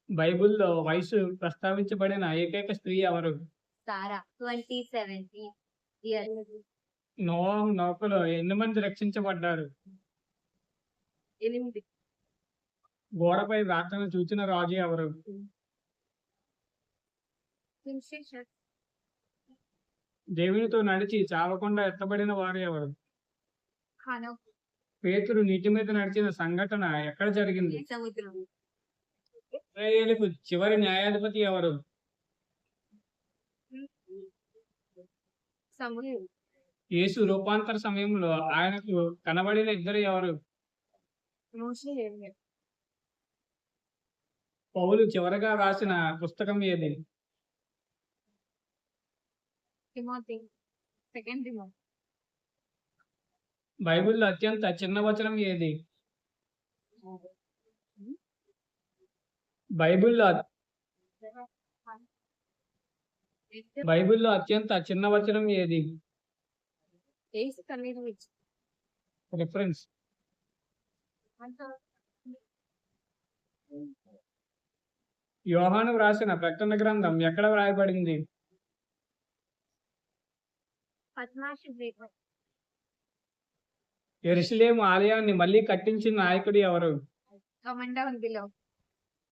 బైబిల్‌లో వయసు ప్రస్తావించబడిన ఏకైక స్త్రీ ఎవరు? సారా 27 ఇయర్స్. నోవాహు నౌకలో ఎన్ని మంది రక్షించబడ్డారు? 8. గోడపై వ్రాతను చూచిన రాజు ఎవరు? కింగ్‌ఫిషర్. దేవునితో నడిచి చావకుండా ఎత్తబడిన వారు ఎవరు? హనోక్. పేతురు నీటి మీద నడిచిన సంఘటన ఎక్కడ జరిగింది? సముద్రం. ఇశ్రాయేలుకు చివరి న్యాయాధిపతి ఎవరు? సముద్రం. యేసు రూపాంతర సమయంలో ఆయనకు కనబడిన ఇద్దరు ఎవరు? మోషే. ఏలియా. పౌలు చివరగా రాసిన పుస్తకం ఏది? తిమోతి. Second Timothy. బైబిల్‌లో అత్యంత చిన్న వచనం ఏది? బైబిల్‌లో బైబిల్‌లో అత్యంత చిన్న వచనం ఏది? యేసు కన్నీరు విడిచి. రిఫరెన్స్. యోహాను వ్రాసిన ప్రకటన గ్రంథం ఎక్కడ వ్రాయబడింది? పద్మాషు ద్వీపం. యెరూషలేము ఆలయాన్ని మళ్ళీ కట్టించిన నాయకుడు ఎవరు? Commander below.